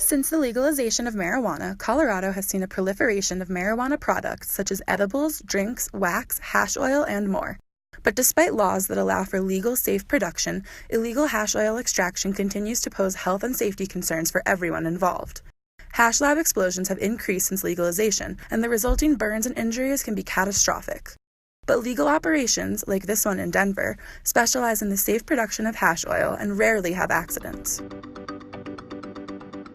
Since the legalization of marijuana, Colorado has seen a proliferation of marijuana products such as edibles, drinks, wax, hash oil, and more. But despite laws that allow for legal, safe production, illegal hash oil extraction continues to pose health and safety concerns for everyone involved. Hash lab explosions have increased since legalization, and the resulting burns and injuries can be catastrophic. But legal operations, like this one in Denver, specialize in the safe production of hash oil and rarely have accidents.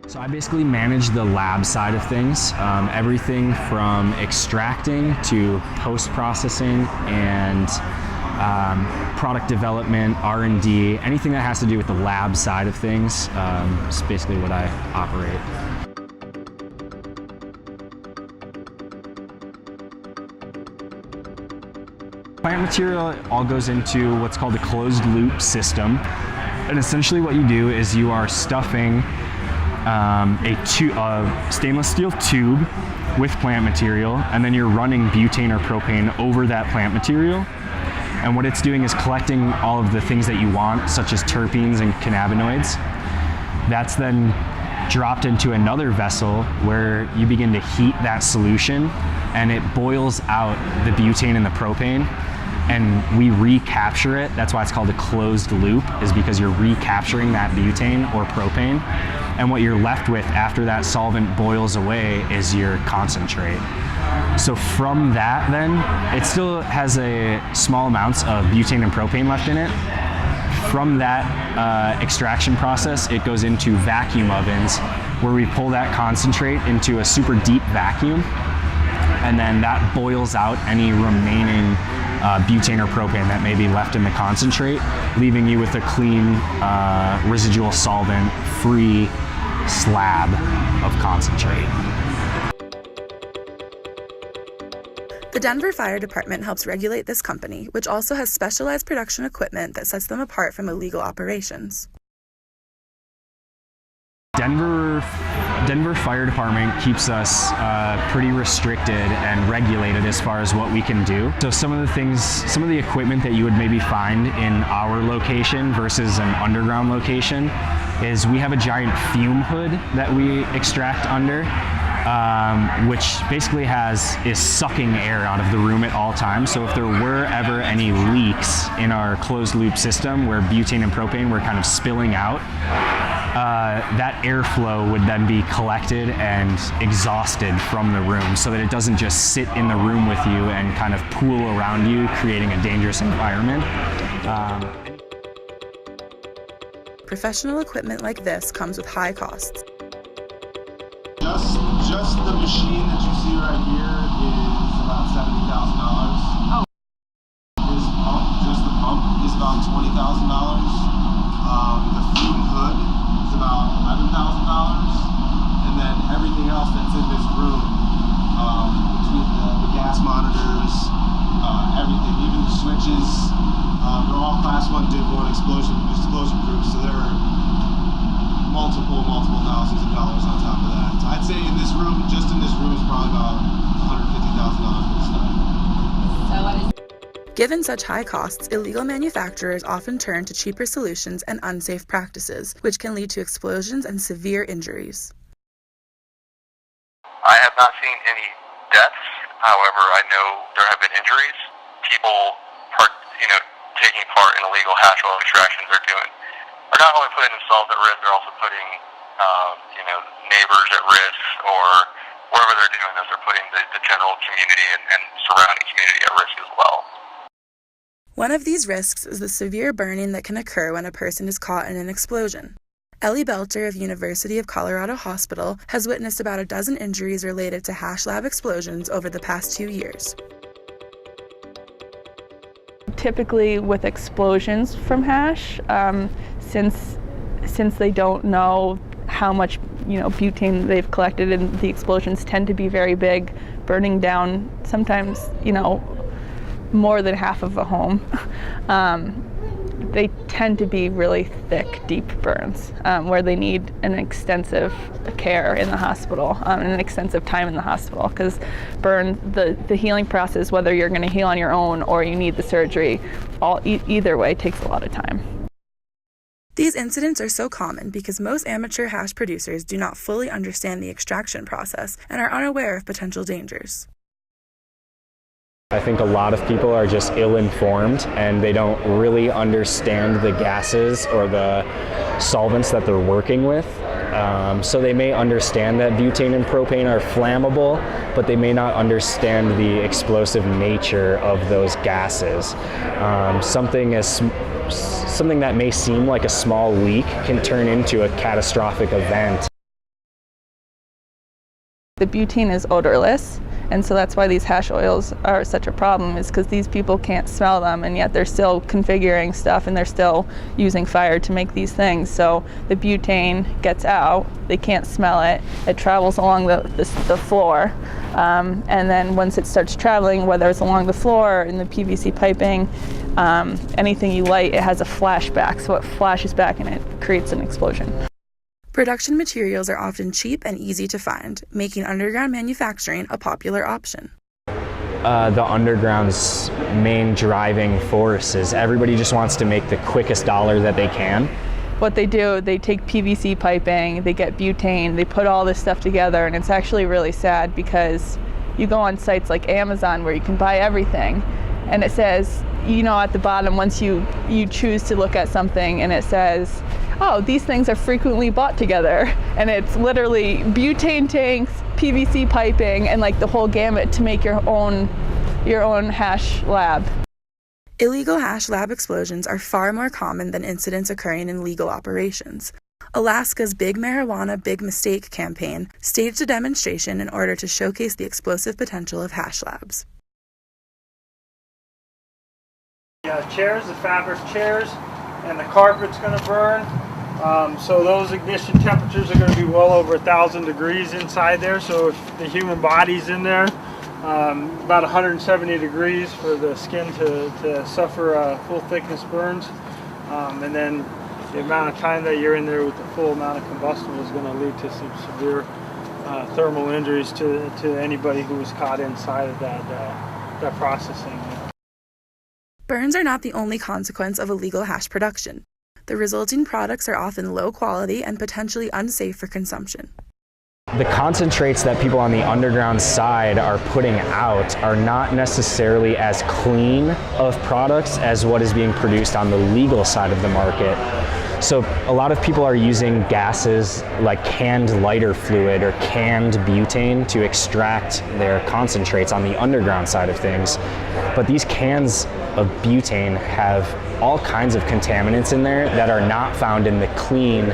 So I basically manage the lab side of things, everything from extracting to post-processing and product development, R&D, anything that has to do with the lab side of things is basically what I operate. Plant material all goes into what's called a closed loop system. And essentially what you do is you are stuffing a stainless steel tube with plant material, and then you're running butane or propane over that plant material. And what it's doing is collecting all of the things that you want, such as terpenes and cannabinoids. That's then dropped into another vessel where you begin to heat that solution, and it boils out the butane and the propane, and we recapture it. That's why it's called a closed loop, is because you're recapturing that butane or propane. And what you're left with after that solvent boils away is your concentrate. So from that then, it still has a small amounts of butane and propane left in it. From that extraction process, it goes into vacuum ovens where we pull that concentrate into a super deep vacuum, and then that boils out any remaining butane or propane that may be left in the concentrate, leaving you with a clean, residual solvent-free slab of concentrate. The Denver Fire Department helps regulate this company, which also has specialized production equipment that sets them apart from illegal operations. Denver Fire Department keeps us pretty restricted and regulated as far as what we can do. So some of the equipment that you would maybe find in our location versus an underground location is we have a giant fume hood that we extract under, which basically is sucking air out of the room at all times. So if there were ever any leaks in our closed loop system where butane and propane were kind of spilling out, that airflow would then be collected and exhausted from the room so that it doesn't just sit in the room with you and kind of pool around you, creating a dangerous environment. Professional equipment like this comes with high costs. Just the machine that you see right here is about $70,000. Just the pump is about $20,000. The fume hood is about $11,000, and then everything else that's in this room, between the gas monitors, everything, even the switches, they're all Class 1 Div 1 explosion proof, so there are multiple thousands of dollars on top of that. So I'd say just in this room is probably about $150,000 worth of stuff. Given such high costs, illegal manufacturers often turn to cheaper solutions and unsafe practices, which can lead to explosions and severe injuries. I have not seen any deaths. However, I know there have been injuries. People, taking part in illegal hash oil extractions are not only putting themselves at risk, they're also putting, neighbors at risk, or wherever they're doing this, they're putting the general community and surrounding community at risk as well. One of these risks is the severe burning that can occur when a person is caught in an explosion. Ellie Belter of University of Colorado Hospital has witnessed about a dozen injuries related to hash lab explosions over the past 2 years. Typically with explosions from hash, since they don't know how much butane they've collected, and the explosions tend to be very big, burning down sometimes more than half of a home. They tend to be really thick, deep burns where they need an extensive care in the hospital and an extensive time in the hospital, because the healing process, whether you're going to heal on your own or you need the surgery, either way takes a lot of time. These incidents are so common because most amateur hash producers do not fully understand the extraction process and are unaware of potential dangers. I think a lot of people are just ill-informed and they don't really understand the gases or the solvents that they're working with. So they may understand that butane and propane are flammable, but they may not understand the explosive nature of those gases. Something that may seem like a small leak can turn into a catastrophic event. The butane is odorless, and so that's why these hash oils are such a problem, is because these people can't smell them, and yet they're still configuring stuff and they're still using fire to make these things. So the butane gets out, they can't smell it, it travels along the floor, and then once it starts traveling, whether it's along the floor or in the PVC piping, anything you light, it has a flashback, so it flashes back and it creates an explosion. Production materials are often cheap and easy to find, making underground manufacturing a popular option. The underground's main driving force is everybody just wants to make the quickest dollar that they can. What they do, they take PVC piping, they get butane, they put all this stuff together, and it's actually really sad because you go on sites like Amazon where you can buy everything, and it says, you know, at the bottom, once you choose to look at something and it says, oh, these things are frequently bought together, and it's literally butane tanks, PVC piping, and like the whole gamut to make your own hash lab. Illegal hash lab explosions are far more common than incidents occurring in legal operations. Alaska's Big Marijuana Big Mistake campaign staged a demonstration in order to showcase the explosive potential of hash labs. Chairs, the fabric chairs, and the carpet's going to burn. So those ignition temperatures are going to be well over 1,000 degrees inside there. So if the human body's in there, about 170 degrees for the skin to suffer full thickness burns. And then the amount of time that you're in there with the full amount of combustible is going to lead to some severe thermal injuries to anybody who was caught inside of that processing. Burns are not the only consequence of illegal hash production. The resulting products are often low quality and potentially unsafe for consumption. The concentrates that people on the underground side are putting out are not necessarily as clean of products as what is being produced on the legal side of the market. So a lot of people are using gases like canned lighter fluid or canned butane to extract their concentrates on the underground side of things. But these cans of butane have all kinds of contaminants in there that are not found in the clean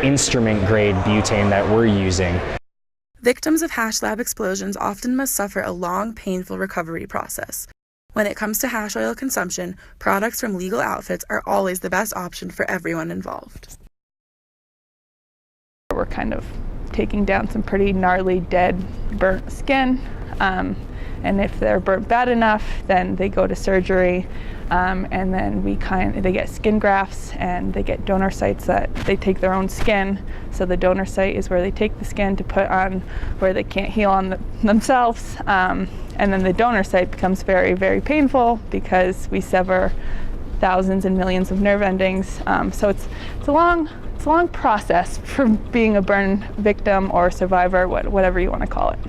instrument grade butane that we're using. Victims of hash lab explosions often must suffer a long, painful recovery process. When it comes to hash oil consumption, products from legal outfits are always the best option for everyone involved. We're kind of taking down some pretty gnarly, dead, burnt skin. And if they're burnt bad enough, then they go to surgery, and then they get skin grafts, and they get donor sites that they take their own skin. So the donor site is where they take the skin to put on where they can't heal on themselves, and then the donor site becomes very, very painful because we sever thousands and millions of nerve endings. So it's a long process for being a burn victim or survivor, whatever you want to call it.